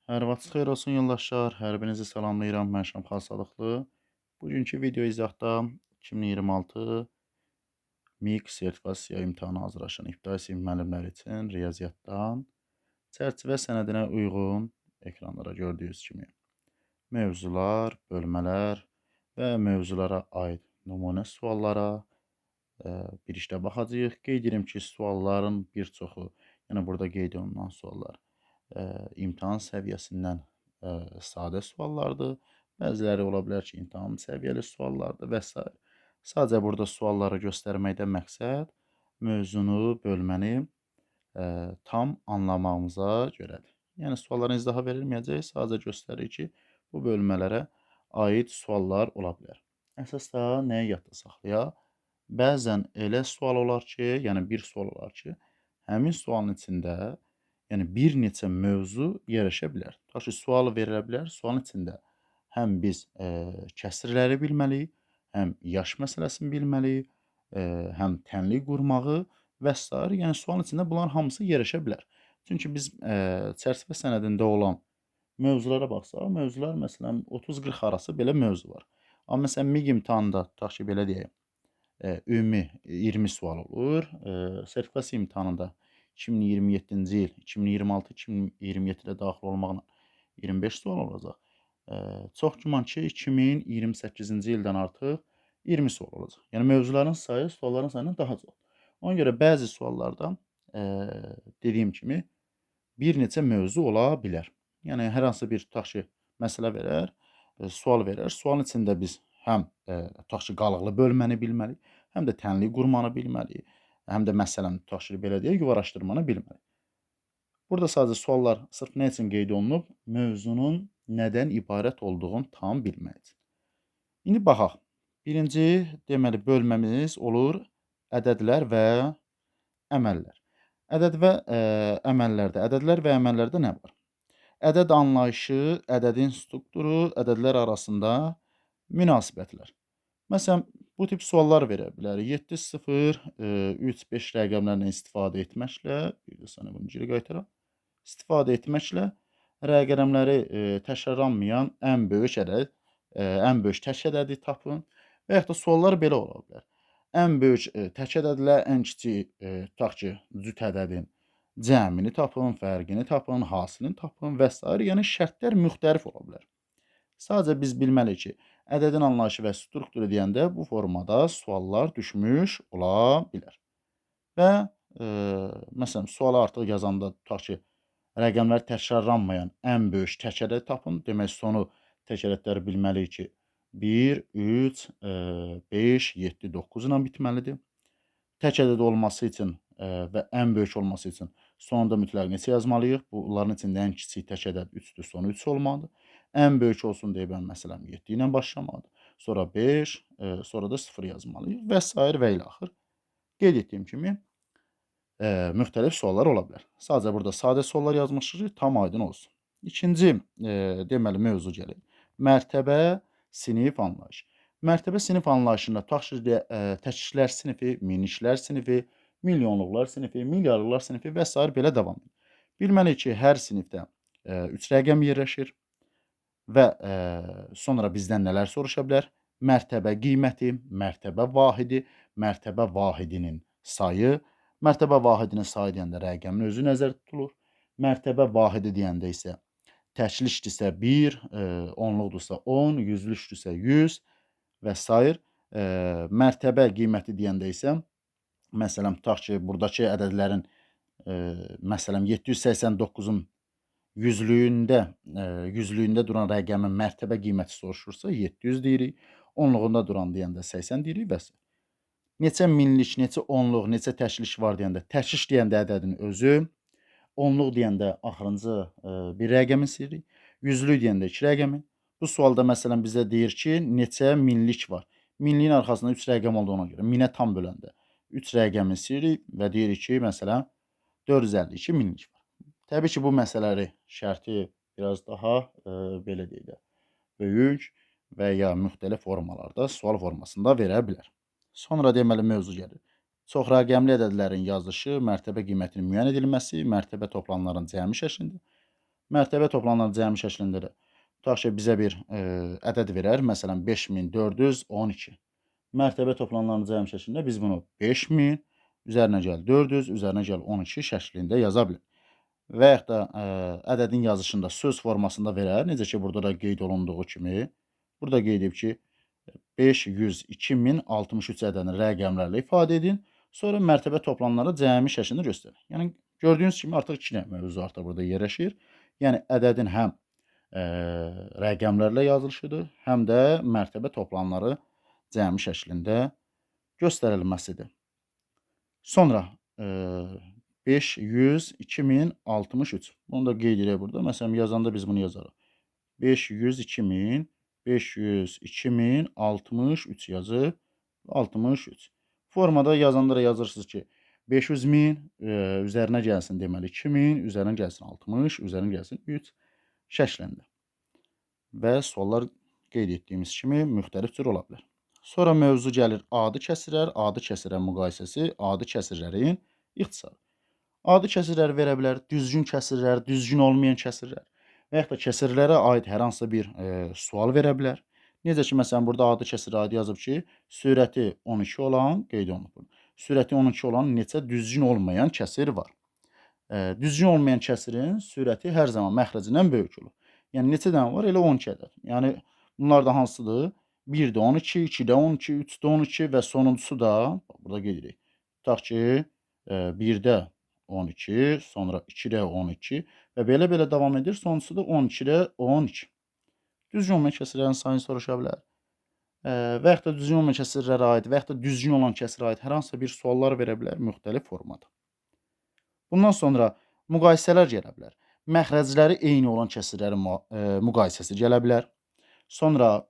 Hər vaxtınız xeyir olsun yoldaşlar. Hər birinizi salamlayıram. Mən Şamxal Sadıqlı. Bugünkü video izahda 2026 MİQ sertifikasiya imtahanı hazırlaşan ibtidai sinif müəllimləri üçün riyaziyyatdan çərçivə sənədinə uyğun ekranlara gördüyünüz kimi mövzular, bölmələr və mövzulara aid nümunə suallara birlikdə baxacağıq. Qeyd edirəm ki, sualların bir çoxu, yəni burada qeyd olunan suallar imtahan səviyyəsindən sadə suallardır. Bəziləri ola bilər ki, imtahan səviyyəli suallardır və s. Sadəcə burada sualları göstərməkdən məqsəd mövzunu, bölməni tam anlamağımıza görədir. Yəni sualların izaha verilməyəcək, sadəcə göstərir ki, bu bölmələrə aid suallar ola bilər. Əsasda nəyi yadda saxlayaq? Bəzən elə sual olar ki, yəni bir sual olar ki, həmin sualın içində yəni bir neçə mövzu yerləşə bilər. Tutaq ki, sual verilə bilər, sualın içində həm biz kəsrləri bilməliyik, həm yaş məsələsini bilməliyik, həm tənlik qurmağı və s. Yəni sualın içində bunların hamısı yerləşə bilər. Çünki biz çərçivə sənədində olan mövzulara baxsaq, mövzular məsələn 30-40 arası belə mövzu var. Amma məsələn MİQ imtahanında tutaq ki, belə deyək, ümumi 20 sual olur. Sertifikasiya imtahanında 2027-ci il, 2026-2027-də daxil olmaqla 25 sual olacaq. Çox güman ki, 2028-ci ildən artıq 20 sual olacaq. Yəni mövzuların sayı sualların sayından daha çox. Ona görə bəzi suallarda dediyim kimi bir neçə mövzu ola bilər. Yəni hər hansı bir tutaq ki, məsələ verər, sual verər. Sualın içində biz həm tutaq ki, qalıqlı bölməni bilməliyik, həm də tənlik qurmanı bilməliyik, həm də məsələn tutaq ki, belə deyək, yuvarlaşdırmanı bilməliyik. Burada sadəcə suallar sırf nə üçün qeyd olunub? Mövzunun nədən ibarət olduğunu tam bilmək üçün. İndi baxaq. Birinci deməli bölməmiz olur ədədlər və əməllər. Ədəd və ədədlər və əməllərdə nə var? Ədəd anlayışı, ədədin strukturu, ədədlər arasında münasibətlər. Məsələn, bu tip suallar verə bilər. 7, 0, 3, 5 rəqəmlərindən istifadə etməklə, bir də sənə bunu geri qaytaram, istifadə etməklə rəqəmləri təkrarlanmayan ən böyük ədəd, ən böyük tək ədədi tapın və yaxud da suallar belə ola bilər. Ən böyük tək ədədlə ən kiçik tutaq ki, cüt ədədin cəmini tapın, fərqini tapın, hasilini tapın və s. Yəni şərtlər müxtəlif ola bilər. Sadəcə biz bilməliyik ki, ədədin anlayışı və strukturu deyəndə bu formada suallar düşmüş ola bilər. Və məsələn, sualı artıq yazanda tutaq ki, rəqəmlər təkrarlanmayan ən böyük tək ədəd tapın. Demək, sonu tək ədədləri bilməliyik ki, 1, 3, 5, 7, 9 ilə bitməlidir. Tək ədəd olması üçün və ən böyük olması üçün sonunda mütləq neçə yazmalıyıq? Bunların içində ən kiçik tək ədəd 3-dür, sonu 3 olmalıdır. Ən böyük olsun deyə mən məsələn 7 ilə başlamalıdır. Sonra 5, sonra da 0 yazmalıyıq və s. və ilə axır. Qeyd etdiyim kimi müxtəlif suallar ola bilər. Sadəcə burada sadə suallar yazmışıq ki, tam aydın olsun. İkinci deməli mövzu gəlir. Mərtəbə, sinif anlayışı. Mərtəbə sinif anlayışında tutaq ki, təkliklər sinifi, miniklər sinifi, milyonluqlar sinifi, milyardlıqlar sinifi və s. belə davam edir. Bilməliyik ki, hər sinifdə 3 rəqəm yerləşir və sonra bizdən nələr soruşa bilər? Mərtəbə qiyməti, mərtəbə vahidi, mərtəbə vahidinin sayı, mərtəbə vahidinin sayı deyəndə rəqəmin özü nəzərdə tutulur. Mərtəbə vahidi deyəndə isə təklikdirsə 1, onluqdursa 10, yüzlükdürsə 100 və s. Mərtəbə qiyməti deyəndə isə məsələn, tutaq ki, buradakı ədədlərin məsələn 789-un yüzlüyündə duran rəqəmin mərtəbə qiyməti soruşursa 700 deyirik, onluğunda duran deyəndə 80 deyirik və s. Neçə minlik, neçə onluq, neçə təklik var deyəndə, təklik deyəndə ədədin özü, onluq deyəndə axırıncı bir rəqəmi silirik, yüzlük deyəndə 2 rəqəmi. Bu sualda məsələn bizə deyir ki, neçə minlik var. Minliyin arxasında 3 rəqəm olduğuna görə minə tam böləndə 3 rəqəmi silirik və deyirik ki, məsələn 452 minlik var. Təbii ki, bu məsələləri şərti biraz daha belə deyək də, böyük və ya müxtəlif formalarda, sual formasında verə bilər. Sonra deməli mövzu gəlir. Çox rəqəmli ədədlərin yazışı, mərtəbə qiymətinin müəyyən edilməsi, mərtəbə toplamlarının cəmi şəklində. Mərtəbə toplananların cəmi şəklində də tutaq ki, bizə bir ədəd verər. Məsələn, 5412. Mərtəbə toplananların cəmi şəklində biz bunu 5000 üzərinə gəl 400 üzərinə gəl 12 şəklində yaza bilərik. Və yaxud da ədədin yazışında söz formasında verər. Necə ki, burada da qeyd olunduğu kimi. Burada qeyd edib ki, 502.063 ədədini rəqəmlərlə ifadə edin. Sonra mərtəbə toplananları cəmi şəklində göstərin. Yəni, gördüyünüz kimi artıq 2 dənə mövzu artıq burada yerləşir. Yəni, ədədin həm rəqəmlərlə yazılışıdır, həm də mərtəbə toplananları cəmi şəklində göstərilməsidir. Sonra 502.063. Bunu da qeyd edək burada. Məsələn, yazanda biz bunu yazarıq. 502.063 yazıb 63. Formada yazanda da yazırsınız ki, 500.000 üzərinə gəlsin deməli 2000, üzərinə gəlsin 60, üzərinə gəlsin 3 şəklində. Və suallar qeyd etdiyimiz kimi müxtəlif cür ola bilər. Sonra mövzu gəlir adi kəsrlər, adi kəsrlər müqayisəsi, adi kəsrlərin ixtisarı. Adi kəsrlər verə bilər, düzgün kəsrlər, düzgün olmayan kəsrlər və yaxud da kəsrlərə aid hər hansısa bir sual verə bilər. Necə ki, məsələn, burada adi kəsrə aid yazıb ki, sürəti 12 olan qeyd olunub. Sürəti 12 olan neçə düzgün olmayan kəsir var? Düzgün olmayan kəsirin sürəti hər zaman məxrəcindən böyük olur. Yəni, neçə dənə var? Elə 12 ədəd. Yəni, bunlar da hansıdır? 1-də 12, 2-də 12, 3-də 12 və sonuncusu da, burada qeyd edirik. Tutaq ki, 1-də 12, sonra 2-də 12 və belə-belə davam edir. Sonuncusu da 12-də 12. Düzgün olmayan kəsirlərin sayını soruşa bilər. Və yaxud da düzgün olmayan kəsirlərə aid və yaxud da düzgün olan kəsirə aid hər hansısa bir suallar verə bilər müxtəlif formada. Bundan sonra müqayisələr gələ bilər. Məxrəcləri eyni olan kəsirlərin müqayisəsi gələ bilər. Sonra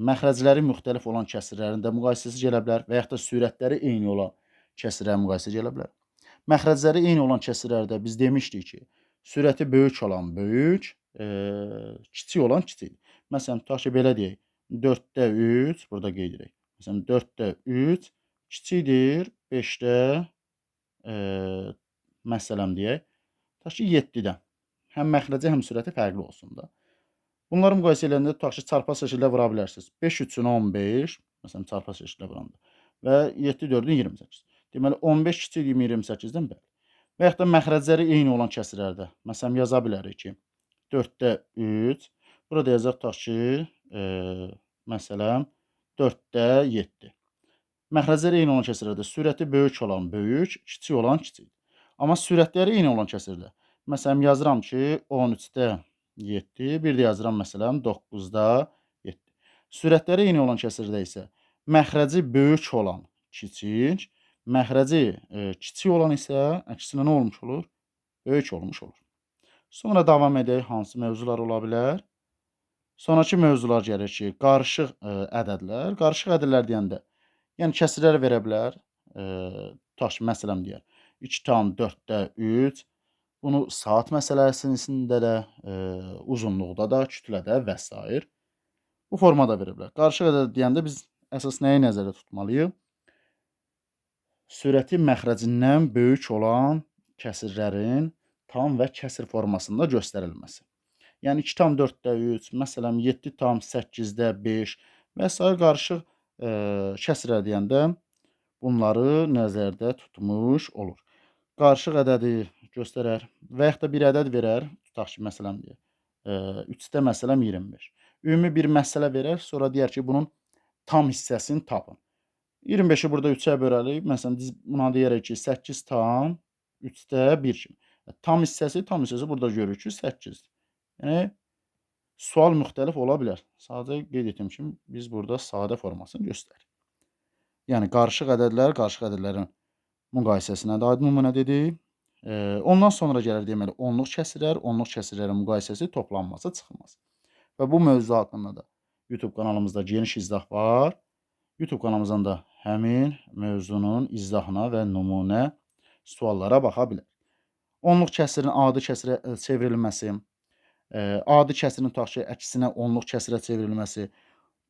məxrəcləri müxtəlif olan kəsirlərin də müqayisəsi gələ bilər və yaxud da sürətləri eyni olan kəsirlərin müqayisəsi gələ bilər. Məxrəcləri eyni olan kəsirlərdə biz demişdik ki, sürəti böyük olan böyük, kiçik olan kiçik. Məsələn, tutaq ki, belə deyək, 4-də 3, burada qeyd edək. Məsələn, 4-də 3 kiçikdir 5-də, məsələn deyək, tutaq ki, 7-dən. Həm məxrəci, həm sürəti fərqli olsun da. Bunları müqayisə edəndə tutaq ki, çarpaz şəkildə vura bilərsiniz. 5 üçün 15, məsələn, çarpaz şəkildə vuranda və 7 4-ün 28. Deməli, 15 kiçikdir 28-dən bəli. Və yaxud da məxrəcləri eyni olan kəsirlərdə, məsələn, yaza bilərik ki, 4-də 3, burada yazaq tutaq ki, məsələn, 4-də 7. Məxrəcləri eyni olan kəsirlərdə sürəti böyük olan böyük, kiçik olan kiçik. Amma sürətləri eyni olan kəsirdə, məsələn, yazıram ki, 13-də 7, bir də yazıram məsələn 9-da 7. Sürətləri eyni olan kəsirdə isə məxrəci böyük olan kiçik, məxrəci kiçik olan isə əksinə nə olmuş olur? Böyük olmuş olur. Sonra davam edək, hansı mövzular ola bilər? Sonraki mövzular gəlir ki, qarışıq ədədlər. Qarışıq ədədlər deyəndə, yəni kəsirlər verə bilər. Tutaq ki, məsələn deyək, 2,4-də 3. Bunu saat məsələsində də, uzunluqda da, kütlədə və s. bu formada verə bilər. Qarışıq ədəd deyəndə biz əsas nəyi nəzərdə tutmalıyıq? Sürəti məxrəcindən böyük olan kəsirlərin tam və kəsr formasında göstərilməsi. Yəni 2,4-də 3, məsələn 7,8-də 5 və s. qarışıq kəsrlər deyəndə bunları nəzərdə tutmuş olur. Qarışıq ədədi göstərər və yaxud da bir ədəd verər. Tutaq ki, məsələn deyək, 3-də məsələn 25. Ümumi bir məsələ verər, sonra deyər ki, bunun tam hissəsini tapın. 25-i burada 3-ə böləliyik. Məsələn, biz buna deyərək ki, 8,3-də 1 kimi. Tam hissəsi burada görürük ki, 8-dir. Yəni, sual müxtəlif ola bilər. Sadəcə qeyd etdiyim kimi, biz burada sadə formasını göstəririk. Yəni, qarışıq ədədlər, qarışıq ədədlərin müqayisəsinə də aid nümunə dedik. Ondan sonra gəlir deməli, onluq kəsirlərin müqayisəsi, toplanması, çıxılması. Və bu mövzu haqqında da YouTube kanalımızda geniş izah var. YouTube kanalımızdan da həmin mövzunun izahına və nümunə suallara baxa bilər. Onluq kəsirin adi kəsirə çevrilməsi, adi kəsirin tutaq ki, əksinə onluq kəsirə çevrilməsi,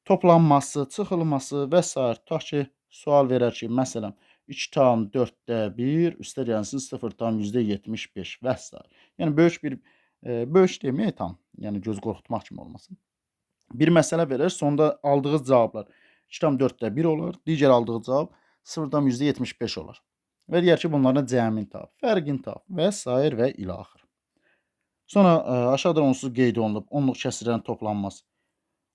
toplanması, çıxılması və s. Tutaq ki, sual verər ki, məsələn, 2,4-də 1 üstə gəlsin 0,75 və s. Yəni, böyük bir Bölüş demək tam, yəni göz qorxutmaq kimi olmasın. Bir məsələ verir, sonda aldığı cavablar 2,4 olur. Digər aldığı cavab 0,75 olar. Və deyər ki, bunların cəmini tap, fərqini tap və sair və ilə axır. Sonra aşağıda onsuz qeyd olunub onluq kəsrlərin toplanması.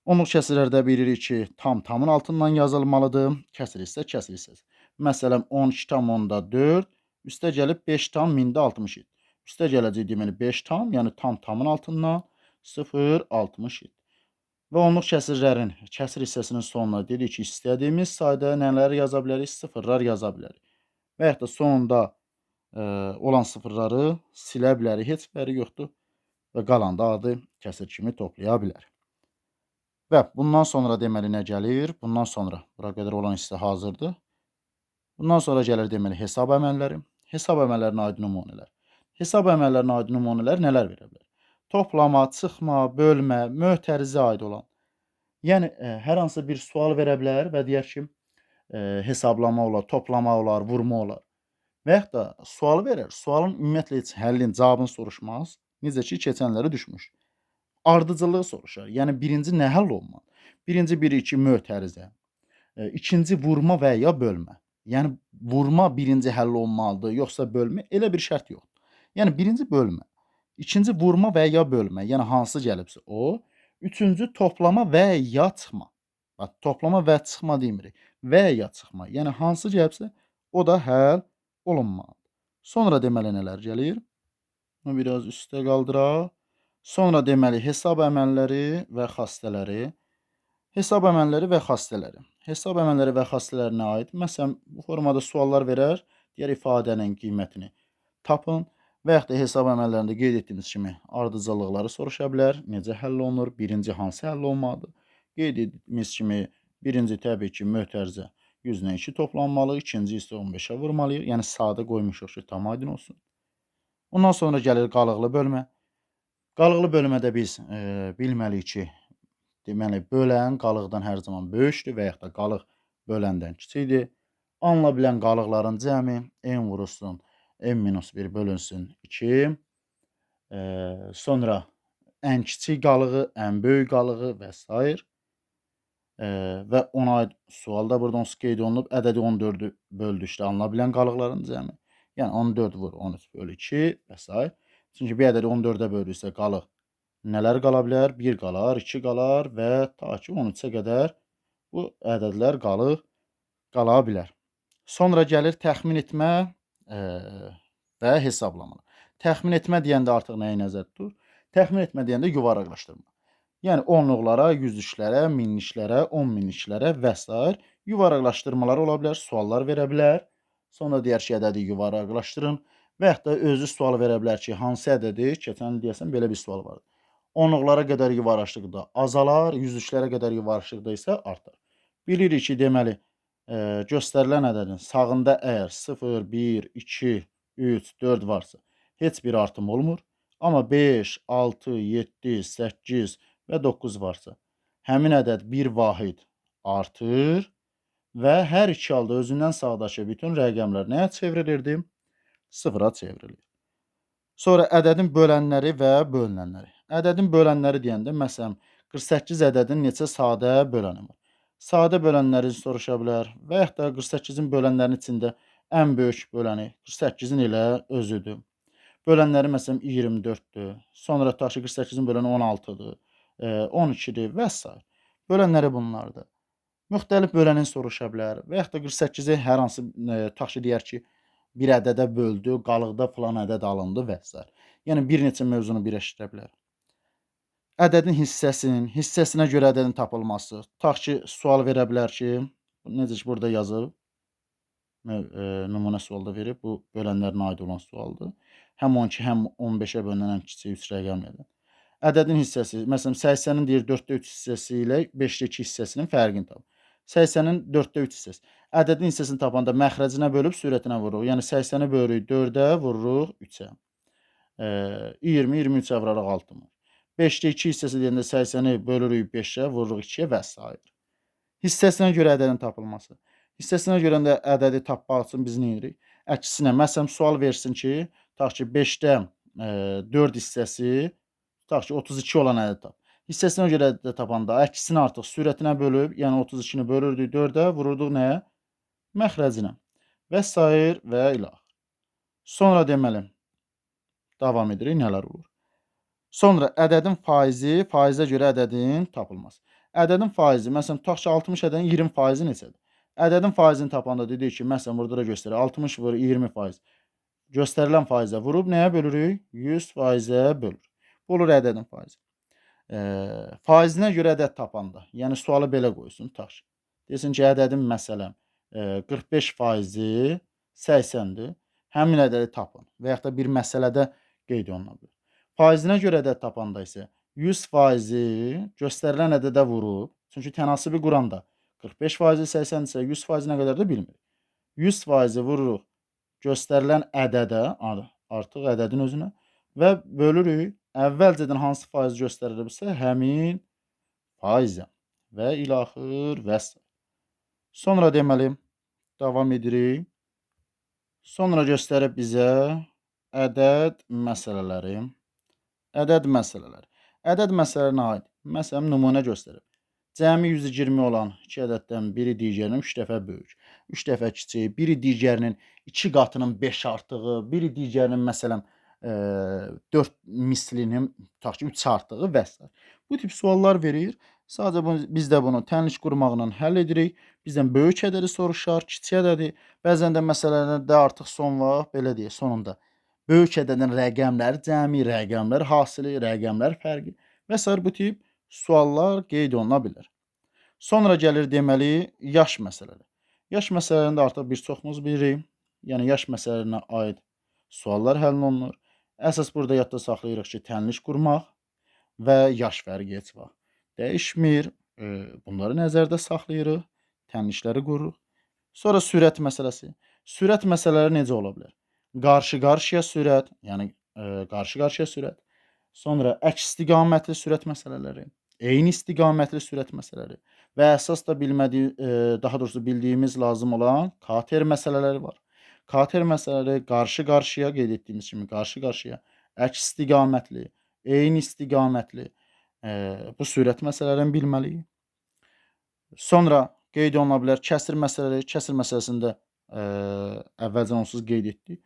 Onluq kəsrlərdə bilirik ki, tam tamın altından yazılmalıdır, kəsr isə kəsr hissəsi. Məsələn, 12,4 üstə gəlib 5,67. Üstə gələcək deməli 5 tam, yəni tam tamın altından 0,67. Və onluq kəsrlərin kəsr hissəsinin sonuna dedik ki, istədiyimiz sayda nələri yaza bilərik? Sıfırlar yaza bilərik. Və yaxud da sonunda olan sıfırları silə bilərik, heç fərqi yoxdur. Və qalan da adı kəsir kimi toplaya bilər. Və bundan sonra deməli nə gəlir? Bundan sonra bura qədər olan hissə hazırdır. Bundan sonra gəlir deməli hesab əməlləri. Hesab əməllərinin aid nümunələr. Hesab əməllərinin aid nümunələr nələr verə bilər? Toplama, çıxma, bölmə, mötərizə aid olan. Yəni hər hansı bir sual verə bilər və deyər ki, hesablama olar, toplama olar, vurma olar. Və yaxud da sual verər, sualın ümumiyyətlə heç həllini, cavabını soruşmaz. Necə ki, keçənləri düşmüş. Ardıcıllığı soruşar. Yəni birinci nə həll olmalı? Birinci 1-2 mötərizə. İkinci vurma və ya bölmə. Yəni vurma birinci həll olmalıdır, yoxsa bölmə? Elə bir şərt yoxdur. Yəni birinci bölmə. İkinci vurma və ya bölmə. Yəni hansı gəlibsə o. Üçüncü toplama və ya çıxma. Bax, toplama və çıxma demirik. Və ya çıxma. Yəni hansı gəlibsə o da həll olunmalıdır. Sonra deməli nələr gəlir? Bunu biraz üstə qaldıraq. Sonra deməli hesab əməlləri və xassələri. Hesab əməlləri və xassələri. Hesab əməlləri və xassələrinə aid. Məsələn, bu formada suallar verər. Digər ifadənin qiymətini tapın. Və yaxud da hesab əməllərində qeyd etdiyimiz kimi ardıcıllıqları soruşa bilər. Necə həll olunur? Birinci hansı həll olmalıdır? Qeyd etdiyimiz kimi birinci təbii ki, mötərizə 100-lə 2 toplanmalı. İkinci isə 15-ə vurmalıyıq. Yəni sadə qoymuşuq ki, tam aydın olsun. Ondan sonra gəlir qalıqlı bölmə. Qalıqlı bölmədə biz bilməliyik ki, deməli bölən qalıqdan hər zaman böyükdür və yaxud da qalıq böləndən kiçikdir. Alına bilən qalıqların cəmi n vurulsun n-1 bölünsün 2. Sonra ən kiçik qalığı, ən böyük qalığı və s. Və ona aid sualda burada onsuz qeyd olunub. Ədədi 14-ü böldükdə alına bilən qalıqların cəmi. Yəni 14 vur 13 bölü 2 və s. Çünki bir ədədi 14-ə böldüksə qalıq nələr qala bilər? 1 qalar, 2 qalar və ta ki 13-ə qədər bu ədədlər qala bilər. Sonra gəlir təxmin etmə və hesablama. Təxmin etmə deyəndə artıq nəyi nəzərdə tutur? Təxmin etmə deyəndə yuvaraqlaşdırma. Yəni onluqlara, yüzlüklərə, minliklərə, 10 minliklərə və s. yuvaraqlaşdırmalar ola bilər, suallar verə bilər. Sonra deyər ki, ədədi yuvaraqlaşdırın və yaxud da özü sual verə bilər ki, hansı ədədi? Keçən deyəsən belə bir sual vardı. Onluqlara qədər yuvaraqlaşdıqda azalar, yüzlüklərə qədər yuvaraqlaşdıqda isə artar. Bilirik ki, deməli göstərilən ədədin sağında əgər 0, 1, 2, 3, 4 varsa heç bir artım olmur. Amma 5, 6, 7, 8 və 9 varsa həmin ədəd bir vahid artır və hər iki halda özündən sağdakı bütün rəqəmlər nəyə çevrilirdi? Sıfıra çevrilir. Sonra ədədin bölənləri və bölünənləri. Ədədin bölənləri deyəndə, məsələn, 48 ədədin neçə sadə böləni var? Sadə bölənləri soruşa bilər və yaxud da 48-in bölənlərinin içində ən böyük böləni 48-in elə özüdür. Bölənləri məsələn 24-dür. Sonra tutaq ki, 48-in böləni 16-dır, 12-dir və s. Bölənləri bunlardır. Müxtəlif böləni soruşa bilər və yaxud da 48-i hər hansı tutaq ki, deyər ki, bir ədədə böldü, qalıqda filan ədəd alındı və s. Yəni bir neçə mövzunu birləşdirə bilər. Ədədin hissəsinə görə ədədin tapılması. Tutaq ki, sual verə bilər ki, necə ki, burada yazıb, nümunə sualda verib, bu bölənlərinə aid olan sualdır. Həm 12, həm 15-ə bölünən ən kiçik 3 rəqəmlədir. Ədədin hissəsi, məsələn, 80-in deyir 4-də 3 hissəsi ilə 5-də 2 hissəsinin fərqini tap. 80-in 4-də 3 hissəsi. Ədədin hissəsini tapanda məxrəcinə bölüb sürətinə vururuq. Yəni 80-i bölürük 4-ə, vururuq 3-ə. 20, 23-ə vuraraq 60. 5-də 2 hissəsi deyəndə 80-i bölürük 5-ə, vururuq 2-yə və s. Hissəsinə görə ədədin tapılması. Hissəsinə görə də ədədi tapmaq üçün biz nə edirik? Əksinə, məsələn, sual versin ki, tutaq ki, 5-də 4 hissəsi, tutaq ki, 32 olan ədədi tap. Hissəsinə görə ədədi tapanda əkisini artıq sürətinə bölüb, yəni 32-ni bölürdük 4-ə, vururduq nəyə? Məxrəcinə və sair və ilə axır. Sonra deməli, davam edirik, nələr olur? Sonra ədədin faizi, faizə görə ədədin tapılması. Ədədin faizi, məsələn, tutaq ki, 60 ədədin 20% neçədir? Ədədin faizini tapanda dedik ki, məsələn, burada da göstərir, 60 vur 20%. Göstərilən faizə vurub nəyə bölürük? 100%-ə bölürük. Bu olur ədədin faizi. Faizinə görə ədəd tapanda, yəni sualı belə qoysun, tutaq ki. Desin ki, ədədin məsələn 45% 80-dir. Həmin ədədi tapın və yaxud da bir məsələdə qeyd oluna bilər. Faizinə görə ədəd tapanda isə 100% göstərilən ədədə vurub, çünki tənasibi quranda 45% 80-dirsə 100% nə qədərdir bilmirik. 100% vururuq göstərilən ədədə, artıq ədədin özünə və bölürük. Əvvəlcədən hansı faiz göstərilibsə, həmin faizə və ilaxır və s. Sonra deməli, davam edirik. Sonra göstərib bizə ədəd məsələləri. Ədəd məsələləri. Ədəd məsələlərinə aid. Məsələn, nümunə göstərib. Cəmi 120 olan 2 ədəddən biri digərinin 3 dəfə böyük, 3 dəfə kiçik, biri digərinin 2 qatının 5 artığı, biri digərinin məsələn 4 mislinin, tutaq ki, 3 artığı və s. Bu tip suallar verir. Sadəcə biz də bunu tənliş qurmaqla həll edirik. Bizdən böyük ədədi soruşar, kiçik ədədi. Bəzən də məsələlərdə artıq son vaxt, belə deyək, sonunda böyük ədədin rəqəmləri, cəmi rəqəmlər hasili, rəqəmlər fərqi və s. bu tip suallar qeyd oluna bilər. Sonra gəlir deməli yaş məsələləri. Yaş məsələlərində artıq bir çoxumuz bilirik. Yəni yaş məsələlərinə aid suallar həll olunur. Əsas burada yadda saxlayırıq ki, tənliş qurmaq və yaş fərqi heç vaxt dəyişmir. Bunları nəzərdə saxlayırıq. Tənlişləri qururuq. Sonra sürət məsələsi. Sürət məsələləri necə ola bilər? Qarşı-qarşıya sürət, yəni qarşı-qarşıya sürət. Sonra əks istiqamətli sürət məsələləri, eyni istiqamətli sürət məsələləri və əsas da daha doğrusu bildiyimiz lazım olan kater məsələləri var. Kater məsələləri qarşı-qarşıya, qeyd etdiyimiz kimi qarşı-qarşıya, əks istiqamətli, eyni istiqamətli bu sürət məsələlərini bilməliyik. Sonra qeyd oluna bilər kəsr məsələləri. Kəsr məsələsində əvvəlcən onsuz qeyd etdik.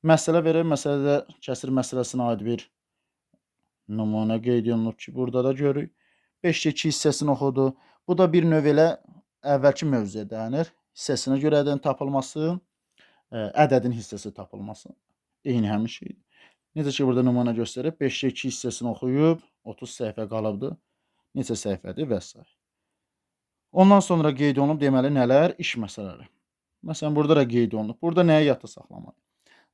Məsələ verir, məsələdə kəsr məsələsinə aid bir nümunə qeyd olunub ki, burada da görürük. 5-2 hissəsini oxudu. Bu da bir növ elə əvvəlki mövzuya dayanır. Hissəsinə görə ədədin tapılması, ədədin hissəsi tapılması. Eyni həmin şeydir. Necə ki, burada nümunə göstərib, 5-2 hissəsini oxuyub, 30 səhifə qalıbdır. Neçə səhifədir və s. Ondan sonra qeyd olunub deməli nələr? İş məsələləri. Məsələn, burada da qeyd olunub. Burada nəyə yadda saxlamaq?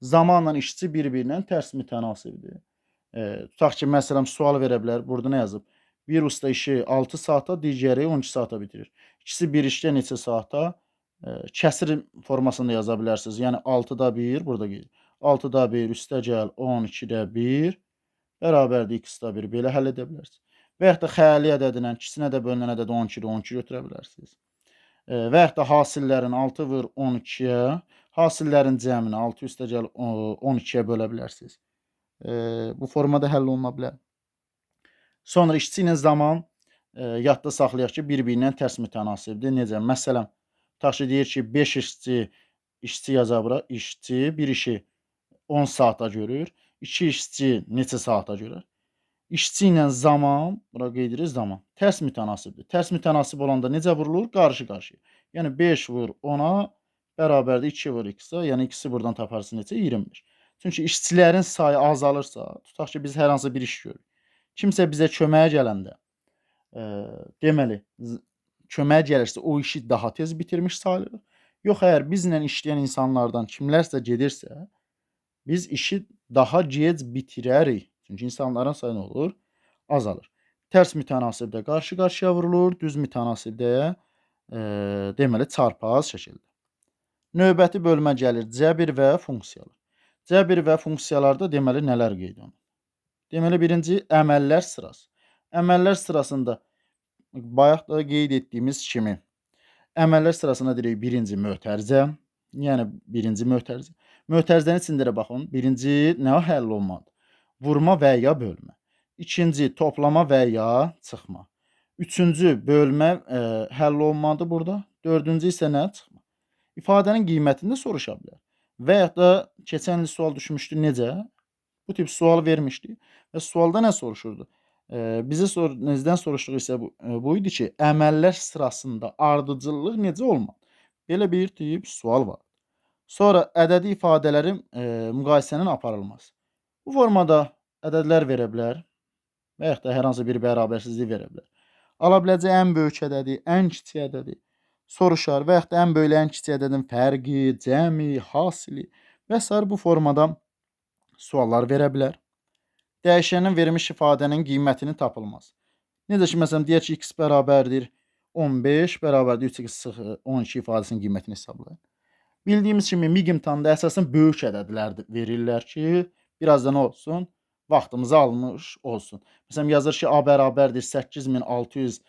Zamanla işçi bir-birinə tərs mütənasibdir. Tutaq ki, məsələn, sual verə bilər. Burada nə yazıb? Bir usta işi 6 saata, digəri 12 saata bitirir. İkisi bir işdə neçə saata? Kəsir formasında yaza bilərsiniz. Yəni 6-da 1, burada qeyd. 6-da 1 üstəgəl 12-də 1 bərabərdir x-da 1. Belə həll edə bilərsiniz. Və yaxud da xəyali ədədinə, ikisinə də bölünən ədədi 12-də 12 götürə bilərsiniz. Və yaxud da hasillərin 6 vur 12-yə, hasillərin cəmini 6 üstəgəl 12-yə bölə bilərsiniz. Bu formada həll oluna bilər. Sonra işçi ilə zaman yadda saxlayaq ki, bir-birindən tərs mütənasibdir. Necə? Məsələn, tutaq ki, deyir ki, 5 işçi yaza bura, işçi bir işi 10 saata görür, 2 işçi neçə saata görür? İşçi ilə zaman, bura qeyd edirik zaman, tərs mütənasibdir. Tərs mütənasib olanda necə vurulur? Qarşı-qarşıya. Yəni 5 vur 10-a bərabərdir 2 vur x-a, yəni x-i buradan taparsın neçə? 25. Çünki işçilərin sayı azalırsa, tutaq ki, biz hər hansı bir iş görürük. Kimsə bizə köməyə gələndə, deməli, köməyə gəlirsə o işi daha tez bitirmiş sayılır. Yox, əgər bizlə işləyən insanlardan kimlərsə gedirsə, biz işi daha gec bitirərik. Çünki insanların sayı nə olur? Azalır. Tərs mütənasibdə qarşı-qarşıya vurulur, düz mütənasibdə deməli çarpaz şəkildə. Növbəti bölmə gəlir cəbir və funksiyalar. Cəbir və funksiyalarda deməli nələr qeyd olunur? Deməli birinci əməllər sırası. Əməllər sırasında bayaq da qeyd etdiyimiz kimi əməllər sırasına deyirik birinci mötərizə, yəni birinci mötərizə. Mötərizənin içində baxın, birinci nə həll olmalıdır? vurma və ya bölmə. İkinci, toplama və ya çıxma. Üçüncü, bölmə həll olunmalıdır burada. Dördüncü isə nə? Çıxma. İfadənin qiymətini də soruşa bilər. Və ya da keçən il sual düşmüşdü necə? Bu tip sual vermişdi və sualda nə soruşurdu? Bizdən soruşduğu isə bu idi ki, əməllər sırasında ardıcıllıq necə olmalı? Belə bir tip sual var. Sonra ədədi ifadələrin müqayisənin aparılması. Bu formada ədədlər verə bilər və yaxud da hər hansı bir bərabərsizlik verə bilər. Ala biləcəyi ən böyük ədədi, ən kiçik ədədi soruşar və yaxud da ən böyük ilə ən kiçik ədədin fərqi, cəmi, hasili və s. bu formada suallar verə bilər. Dəyişənin verilmiş ifadənin qiymətinin tapılması. Necə ki, məsələn, deyək ki, x bərabərdir 15, bərabərdir 3x 12 ifadəsinin qiymətini hesablayın. Bildiyimiz kimi MİQ imtahanda əsasən böyük ədədlər verirlər ki, biraz da nə olsun? Vaxtımızı almış olsun. Məsələn, yazır ki, A bərabərdir 8600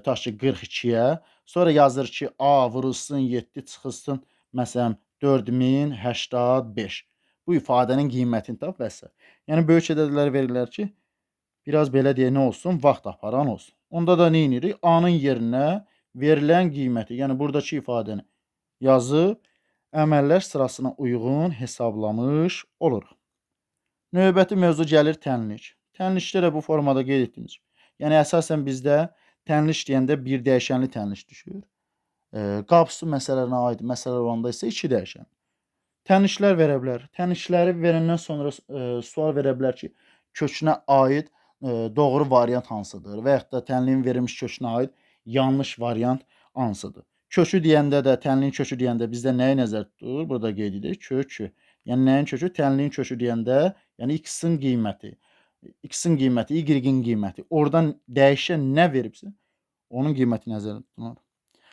42-yə. Sonra yazır ki, A vurulsun 7 çıxılsın, məsələn, 4085. Bu ifadənin qiymətini tap və s. Yəni, böyük ədədlər verirlər ki, biraz belə deyə nə olsun? Vaxt aparan olsun. Onda da nə edirik? A-nın yerinə verilən qiyməti, yəni buradakı ifadəni yazıb, əməllər sırasına uyğun hesablamış oluruq. Növbəti mövzu gəlir tənlik. Tənlikdə də bu formada qeyd etdiyimiz kimi. Yəni, əsasən bizdə tənlik deyəndə bir dəyişənli tənlik düşür. Qapısı məsələlərinə aid məsələlər olanda isə 2 dəyişən. Tənliklər verə bilər. Tənlikləri verəndən sonra sual verə bilər ki, kökünə aid doğru variant hansıdır və yaxud da tənliyin verilmiş kökünə aid yanlış variant hansıdır. Kökü deyəndə də, tənliyin kökü deyəndə bizdə nəyi nəzərdə tutulur? Burada qeyd edirik, kökü. Yəni, nəyin kökü? Tənliyin kökü deyəndə, yəni x-in qiyməti, y-in qiyməti. Oradan dəyişən nə veribsə, onun qiyməti nəzərdə tutulur.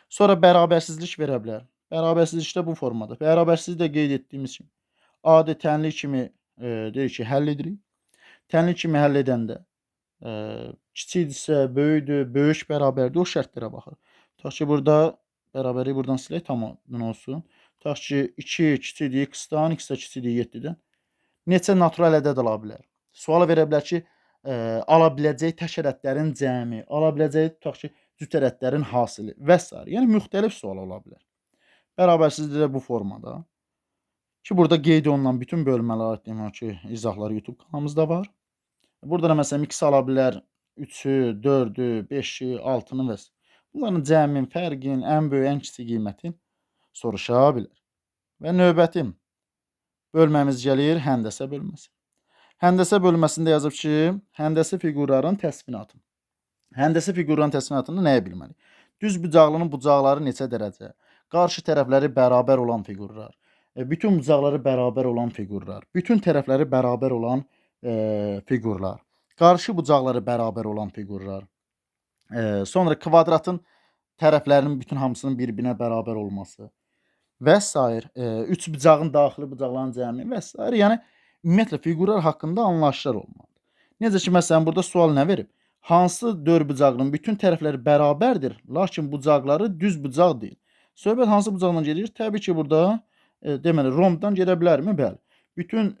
Sonra bərabərsizlik verə bilər. Bərabərsizlikdə bu formada. Bərabərsizlik də qeyd etdiyimiz kimi adi tənlik kimi deyirik ki, həll edirik. Tənlik kimi həll edəndə kiçikdirsə, böyükdür, böyük bərabərdir, o şərtlərə baxır. Tutaq ki, burada bərabərliyi buradan silək, tamam olsun. Tutaq ki, 2 kiçikdir x-dan, x də kiçikdir 7-dən. Neçə natural ədəd ala bilər? Suala verə bilər ki, ala biləcəyi tək ədədlərin cəmi, ala biləcəyi tutaq ki, cüt ədədlərin hasili və s. Yəni, müxtəlif sual ola bilər. Bərabərsizlik də bu formada. Ki, burada qeyd olunan bütün bölmələr demək ki, izahları YouTube kanalımızda var. Burada da məsələn, x ala bilər 3-ü, 4-ü, 5-i, 6-nı və s. Bunların cəmin, fərqin, ən böyük, ən kiçik qiymətin soruşa bilər. Və növbəti bölməmiz gəlir həndəsə bölməsi. Həndəsə bölməsində yazıb ki, həndəsi fiqurların təsminatı. Həndəsi fiqurların təsminatını nəyə bilməli? Düz bucaqlının bucaqları neçə dərəcə? Qarşı tərəfləri bərabər olan fiqurlar, bütün bucaqları bərabər olan fiqurlar, bütün tərəfləri bərabər olan fiqurlar, qarşı bucaqları bərabər olan fiqurlar, sonra kvadratın tərəflərinin bütün hamısının bir-birinə bərabər olması və s. Üç bucağın daxili bucaqların cəmi və s. Yəni, ümumiyyətlə, fiqurlar haqqında anlayışlar olmalıdır. Necə ki, məsələn, burada sual nə verib? Hansı dörd-bucaqlının bütün tərəfləri bərabərdir, lakin bucaqları düz bucaq deyil? Söhbət hansı bucaqdan gedir? Təbii ki, burada deməli, rombdan gedə bilərmi? Bəli. Bütün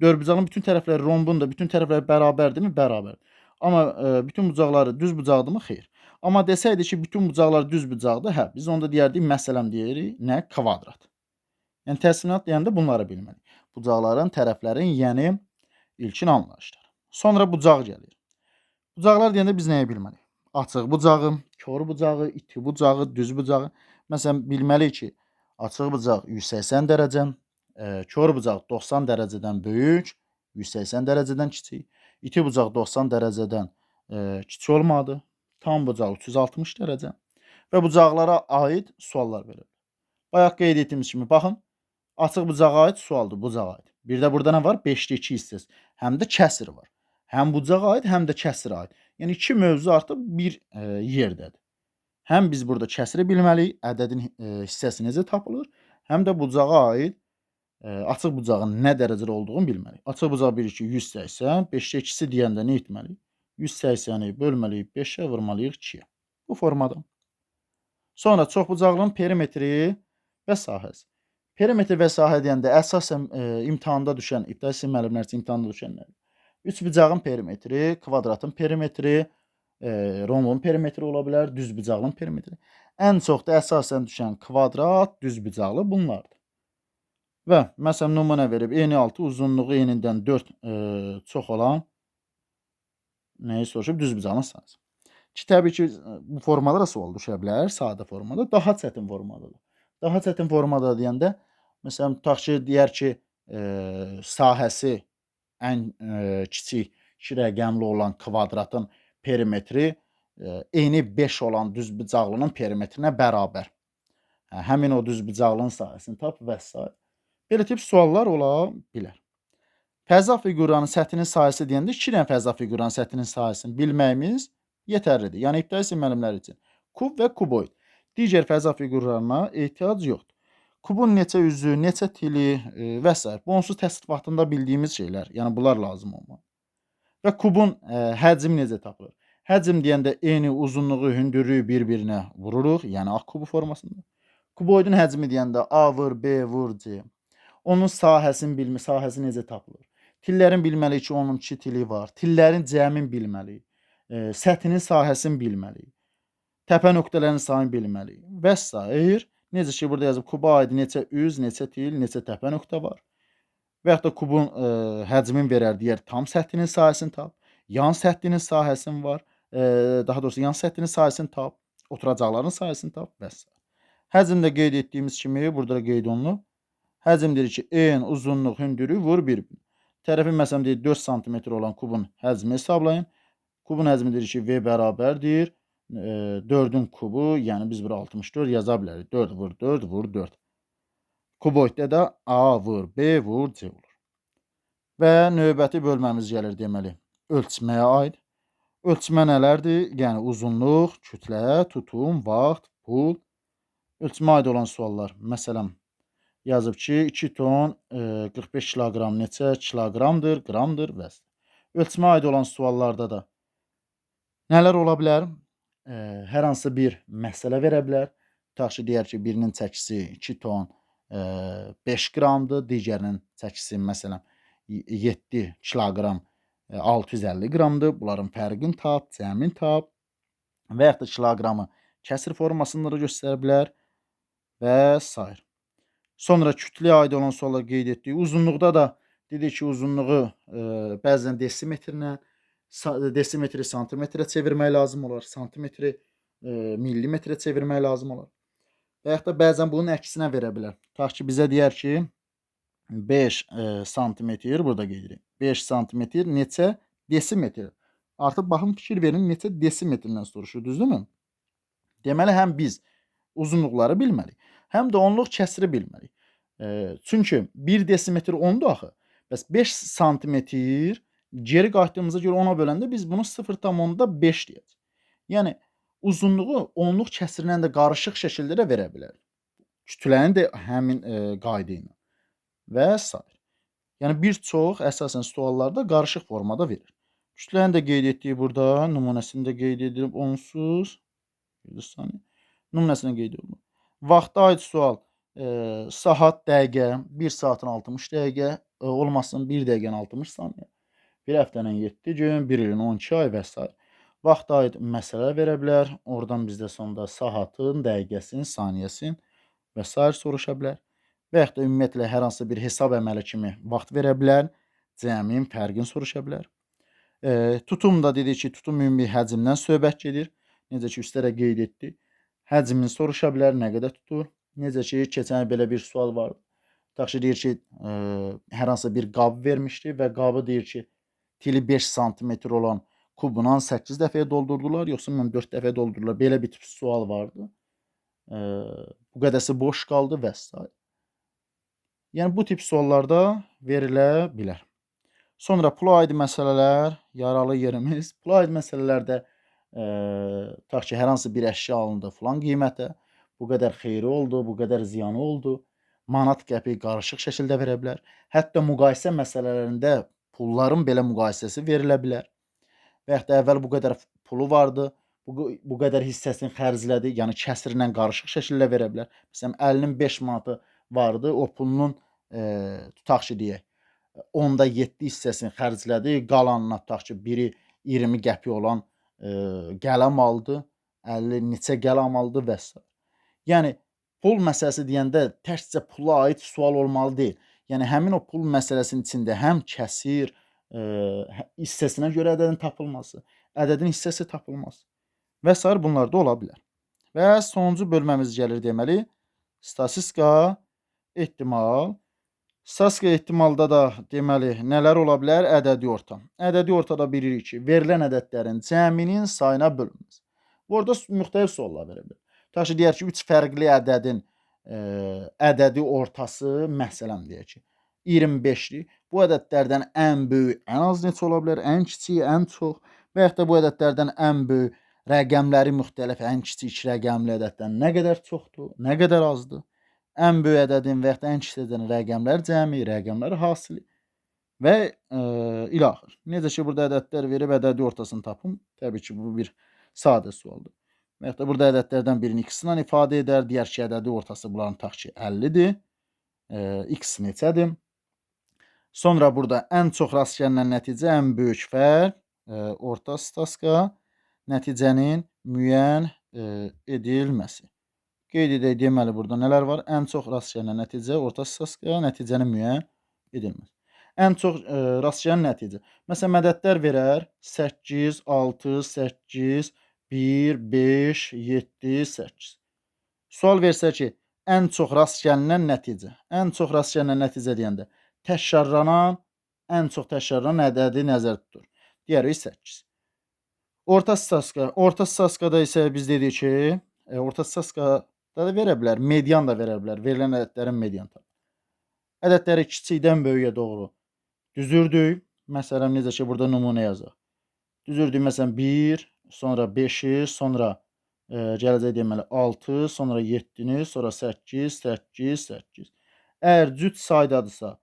dördbucağın bütün tərəfləri rombun da bütün tərəfləri bərabərdirmi? Bərabərdir. Amma bütün bucaqları düz bucaqdırmı? Xeyr. Amma desəydi ki, bütün bucaqlar düz bucaqdır, hə, biz onda deyərdik, məsələn deyirik, nə? Kvadrat. Yəni, təsminat deyəndə bunları bilməliyik. Bucaqların, tərəflərin, yəni ilkin anlayışlar. Sonra bucaq gəlir. Bucaqlar deyəndə biz nəyi bilməliyik? Açıq bucağı, kor bucağı, iti bucağı, düz bucağı. Məsələn, bilməliyik ki, açıq bucaq 180 dərəcə, kor bucaq 90 dərəcədən böyük, 180 dərəcədən kiçik. İti bucaq 90 dərəcədən kiçik olmadı. Tam bucaq 360 dərəcə. Və bucaqlara aid suallar verir. Bayaq qeyd etdiyimiz kimi, baxın, açıq bucağa aid sualdır, bucağa aid. Bir də burada nə var? 5-də 2 hissəsi. Həm də kəsr var. Həm bucağa aid, həm də kəsrə aid. Yəni, iki mövzu artıq bir yerdədir. Həm biz burada kəsri bilməliyik, ədədin hissəsi necə tapılır, həm də bucağa aid açıq bucağın nə dərəcədə olduğunu bilməliyik. Açıq bucaq bilir ki, 180, 5-də 2-si deyəndə nə etməliyik? 180-i bölməliyik 5-ə, vurmalıyıq 2-yə. Bu formada. Sonra çoxbucaqlının perimetri və sahəsi. Perimetr və sahə deyəndə əsasən imtahanda düşən, ibtidai sinif müəllimləri üçün imtahanda düşənlər. Üçbucağın perimetri, kvadratın perimetri, rombun perimetri ola bilər, düzbucaqlının perimetri. Ən çox da əsasən düşən kvadrat, düzbucaqlı bunlardır. Və məsələn nümunə verib, eni 6, uzunluğu enindən 4 çox olan nəyi soruşub? Düzbucağlının sayısı. Ki, təbii ki, bu formada da sual düşə bilər, sadə formada, daha çətin formada da. Daha çətin formada deyəndə, məsələn, tutaq ki, deyər ki, sahəsi ən kiçik 2 rəqəmli olan kvadratın perimetri eni 5 olan düzbucaqlının perimetrinə bərabər. Həmin o düzbucaqlının sahəsini tap və s. Belə tip suallar ola bilər. Fəza fiquranın səthinin sahəsi deyəndə 2 dənə fəza fiquranın səthinin sahəsini bilməyimiz yetərlidir. Yəni ibtidai sinif müəllimləri üçün kub və kuboid. Digər fəza fiqurlarına ehtiyac yoxdur. Kubun neçə üzü, neçə tili və s. Bu onsuz test vaxtında bildiyimiz şeylər. Yəni bunlar lazım olmalı. Və kubun həcmi necə tapılır? Həcm deyəndə eni, uzunluğu, hündürlüyü bir-birinə vururuq, yəni A kubu formasında. Kuboidin həcmi deyəndə A vur, B vur, C. Onun sahəsi necə tapılır? Tillərin bilməliyik ki, onun 2 tili var. Tillərin cəmin bilməliyik. Səthinin sahəsini bilməliyik. Təpə nöqtələrinin sayını bilməliyik. Və s. Necə ki, burada yazıb, kuba aid neçə üz, neçə til, neçə təpə nöqtə var. Və yaxud da kubun həcmin verər, deyər, tam səthinin sahəsini tap. Yan səthinin sahəsini var. Daha doğrusu, yan səthinin sahəsini tap. Oturacaqların sahəsini tap və s. Həcmdə qeyd etdiyimiz kimi, burada da qeyd olunub. Həcm deyir ki, en, uzunluq, hündürlük vur bir-bir. Tərəfi məsələn deyir 4 sm olan kubun həcmi hesablayın. Kubun həcmi deyir ki, V bərabərdir 4-ün kubu, yəni biz bura 64 yaza bilərik. 4 vur 4 vur 4. Kuboiddə də A vur B vur C olur. Və növbəti bölməmiz gəlir deməli. Ölçməyə aid. Ölçmə nələrdir? Yəni uzunluq, kütlə, tutum, vaxt, pul. Ölçmə aid olan suallar. Məsələn, yazıb ki, 2 ton 45 kiloqram neçə kiloqramdır, qramdır və s. Ölçmə aid olan suallarda da nələr ola bilər? Hər hansı bir məsələ verə bilər. Tutaq ki, deyər ki, birinin çəkisi 2 ton 5 qramdır, digərinin çəkisi məsələn 7 kiloqram 650 qramdır. Bunların fərqini tap, cəmin tap və yaxud da kiloqramı kəsr formasında da göstərə bilər və s. Sonra kütləyə aid olan suallar qeyd etdik. Uzunluqda da dedik ki, uzunluğu bəzən desimetri santimetrə çevirmək lazım olar. Santimetri millimetrə çevirmək lazım olar. Və yaxud da bəzən bunun əksinə verə bilər. Tutaq ki, bizə deyər ki, 5 santimetr, burada qeyd edirik. 5 santimetr neçə desimetr? Artıq baxın, fikir verin, neçə desimetrdən soruşur, düzdürmü? Deməli, həm biz uzunluqları bilməliyik, həm də onluq kəsri bilməliyik. Çünki 1 desimetr 10-dur axı. Bəs 5 santimetr geri qayıtdığımıza görə 10-a böləndə biz bunu 0,5 deyəcək. Yəni, uzunluğu onluq kəsrlə də qarışıq şəkildə də verə bilər. Kütlənin də həmin qayda ilə və s. Yəni, bir çox əsasən suallarda qarışıq formada verir. Kütlənin də qeyd etdiyi burada, nümunəsini də qeyd edilib onsuz. Nümunəsini qeyd edilib. Vaxta aid sual, saat, dəqiqə, 1 saatın 60 dəqiqə, olmasın 1 dəqiqənin 60 saniyə. Bir həftənin 7 gün, 1 ilin 12 ay və s. Vaxta aid məsələ verə bilər. Oradan bizdə sonda saatın, dəqiqəsin, saniyəsin və s. soruşa bilər. Və yaxud da ümumiyyətlə hər hansı bir hesab əməli kimi vaxt verə bilər. Cəmin, fərqini soruşa bilər. Tutum da dedik ki, tutum ümumi həcmdən söhbət gedir. Necə ki, üstlərə qeyd etdik. Həcmini soruşa bilər, nə qədər tutur. Necə ki, keçən belə bir sual var. Tutaq ki, deyir ki, hər hansı bir qab vermişdi və qabı deyir ki, tili 5 santimetr olan kubuna 8 dəfəyə doldurdular, yoxsa 4 dəfəyə doldurdular. Belə bir tip sual vardı. Bu qədəsi boş qaldı və s. Yəni, bu tip suallarda verilə bilər. Sonra pula aid məsələlər, yaralı yerimiz. Pula aid məsələlərdə tutaq ki, hər hansı bir əşya alındı filan qiymətə, bu qədər xeyri oldu, bu qədər ziyanı oldu. Manat, qəpik qarışıq şəkildə verə bilər. Hətta müqayisə məsələlərində pulların belə müqayisəsi verilə bilər. Və yaxud da əvvəl bu qədər pulu vardı, bu qədər hissəsini xərclədi, yəni kəsrlə qarışıq şəkildə verə bilər. Məsələn, 50-nin 5 manatı vardı. O pulunun tutaq ki deyək, 7 hissəsini xərclədi. Qalanına tutaq ki, biri 20 qəpik olan qələm aldı, 50 neçə qələm aldı və s. Yəni pul məsələsi deyəndə təkcə pula aid sual olmalı deyil. Yəni həmin o pul məsələsinin içində həm kəsir, hissəsinə görə ədədin tapılması, ədədin hissəsi tapılması və sair bunlar da ola bilər. Və sonuncu bölməmiz gəlir deməli statistika, ehtimal. Statistika ehtimalda da deməli nələr ola bilər? Ədədi orta. Ədədi ortada bilirik ki, verilən ədədlərin cəminin sayına bölünməsi. Burada müxtəlif suallar verə bilər. Tutaq ki, deyək ki, 3 fərqli ədədin ədədi ortası məsələn deyək ki, 25-dir. Bu ədədlərdən ən böyük ən az neçə ola bilər? Ən kiçiyi ən çox və yaxud da bu ədədlərdən ən böyük rəqəmləri müxtəlif ən kiçik rəqəmli ədəddən nə qədər çoxdur, nə qədər azdır? Ən böyük ədədin və yaxud da ən kiçik ədədin rəqəmlər cəmi, rəqəmlər hasili və ilaxır. Necə ki, burada ədədlər verib ədədi ortasını tapın. Təbii ki, bu bir sadə sualdır. Və yaxud da burada ədədlərdən birini x ilə ifadə edər. Deyər ki, ədədi ortası bunların tutaq ki, 50-dir. X neçədir? Sonra burada ən çox rast gəlinən nəticə ən böyük fərq, orta statistika, nəticənin müəyyən edilməsi. Qeyd edək, deməli burada nələr var? Ən çox rast gələn nəticə, orta statistika, nəticənin müəyyən edilməsi. Ən çox rast gələn nəticə. Məsələn, mədədlər verər 8, 6, 8, 1, 5, 7, 8. Sual versə ki, ən çox rast gəlinən nəticə. Ən çox rast gələnən nəticə deyəndə təkrarlanan, ən çox təkrarlanan ədədi nəzərdə tutur. Deyərik 8. Orta statistikada isə biz dedik ki, orta statistikada da verə bilər, median da verə bilər. Verilən ədədlərin median tapılır. Ədədləri kiçikdən böyüyə doğru düzürdük. Məsələn, necə ki, burada nümunə yazaq. Düzürdük, məsələn, 1, sonra 5-i, sonra gələcək deməli 6, sonra 7-ni, sonra 8, 8, 8. Əgər cüt saydadırsa,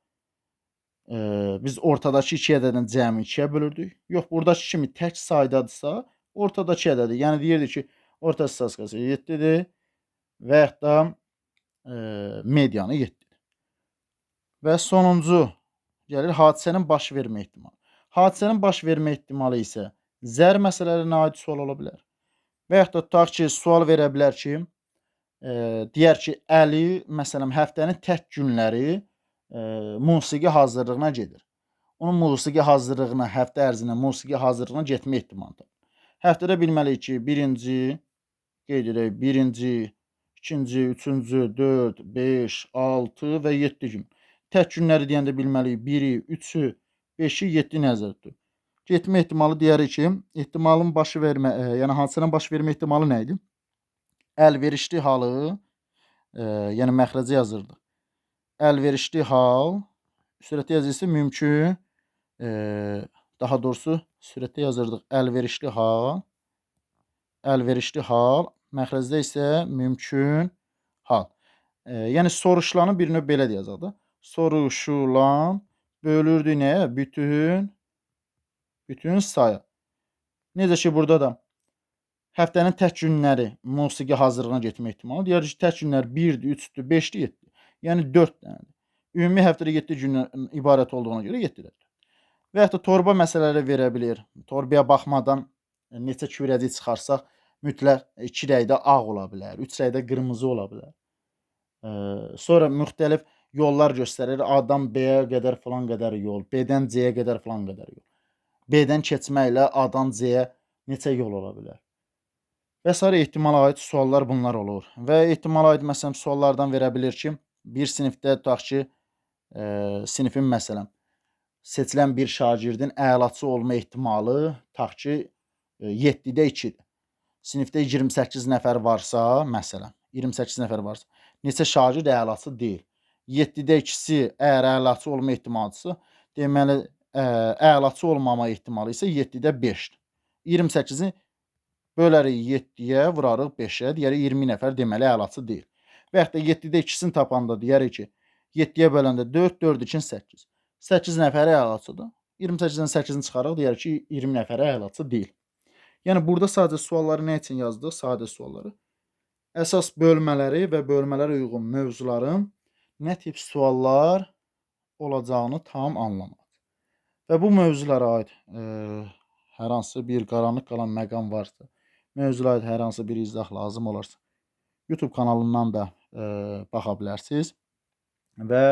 biz ortadakı 2 ədədin cəmi 2-yə bölürdük. Yox, buradakı kimi tək saydadırsa, ortadakı ədədi. Yəni deyirdik ki, orta statistikası 7-dir və yaxud da medianı 7-dir. Və sonuncu gəlir hadisənin baş vermə ehtimalı. Hadisənin baş vermə ehtimalı isə zər məsələlərinə aid sual ola bilər. Və yaxud da tutaq ki, sual verə bilər ki, deyər ki, Əli məsələn həftənin tək günləri musiqi hazırlığına gedir. Onun musiqi hazırlığına, həftə ərzində musiqi hazırlığına getmə ehtimalı. Həftədə bilməliyik ki, birinci, qeyd edək, birinci, ikinci, üçüncü, 4, 5, 6 və 7 gün. Tək günləri deyəndə bilməliyik 1-i, 3-ü, 5-i, 7-i nəzərdə tutur. Getmə ehtimalı deyərik ki, ehtimalın başı vermə, yəni hadisənin baş vermə ehtimalı nə idi? Əlverişli halı, yəni məxrəci yazırdıq. Əlverişli hal, sürətdə yazırsa mümkün, daha doğrusu sürətdə yazırdıq əlverişli hal, məxrəcdə isə mümkün hal. Yəni soruşulanı bir növ belə də yazaq da. Soruşulan bölürdü nəyə? Bütün saya. Necə ki, burada da həftənin tək günləri musiqi hazırlığına getmə ehtimalı. Deyərik ki, tək günlər 1-dir, 3-dür, 5-dir, 7-dir. Yəni 4 dənədir. Ümumi həftədə 7 gündən ibarət olduğuna görə 7-dir. Və yaxud da torba məsələləri verə bilir. Torbaya baxmadan neçə kürəcik çıxarsaq, mütləq 2 rəngdə ağ ola bilər, 3 rəngdə qırmızı ola bilər. Sonra müxtəlif yollar göstərir. A-dan B-yə qədər falan qədər yol, B-dən C-yə qədər falan qədər yol. B-dən keçməklə A-dan C-yə neçə yol ola bilər? Və s. ehtimala aid suallar bunlar olur. Və ehtimala aid məsələn suallardan verə bilir ki, bir sinifdə tutaq ki, sinifin məsələn seçilən bir şagirdin əlaçı olma ehtimalı tutaq ki 7-də 2-dir. Sinifdə 28 nəfər varsa, məsələn, 28 nəfər varsa, neçə şagird əlaçı deyil. 7-də 2-si əgər əlaçı olma ehtimalıdırsa, deməli əlaçı olmama ehtimalı isə 7-də 5-dir. 28-i bölərik 7-yə, vurarıq 5-ə, deyərik 20 nəfər deməli əlaçı deyil. Və yaxud da 7-də 2-sini tapanda deyərik ki, 7-yə böləndə 4, 4 2 8. 8 nəfəri əlaçıdır. 28-dən 8-ini çıxaraq deyərik ki, 20 nəfəri əlaçı deyil. Yəni burada sadəcə sualları nə üçün yazdıq? Sadə sualları. Əsas bölmələri və bölmələrə uyğun mövzuların nə tip suallar olacağını tam anlamaq və bu mövzulara aid hər hansı bir qaranlıq qalan məqam varsa, mövzulara aid hər hansı bir izah lazım olarsa, YouTube kanalından da baxa bilərsiniz və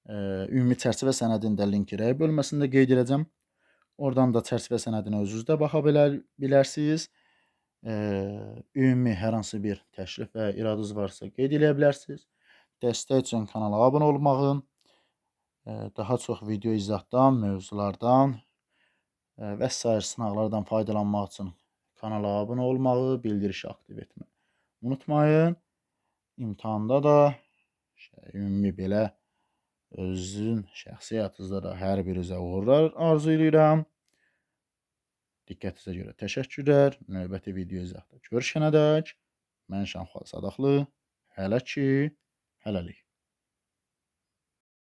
ümumi çərçivə sənədini də linki rəy bölməsində qeyd edəcəm. Oradan da çərçivə sənədinə özünüz də baxa bilərsiniz. Ümumi hər hansı bir təklif və iradınız varsa qeyd eləyə bilərsiniz. Dəstək üçün kanala abunə olmağı, daha çox video izahdan, mövzulardan və sair sınaqlardan faydalanmaq üçün kanala abunə olmağı, bildirişi aktiv etməyi unutmayın. İmtahanda da ümumi belə özünüzün şəxsi həyatınızda da hər birinizə uğurlar arzu edirəm. Diqqətinizə görə təşəkkürlər. Növbəti video izahda görüşənədək mən Şamxal Sadaqlı. Hələ ki, hələlik.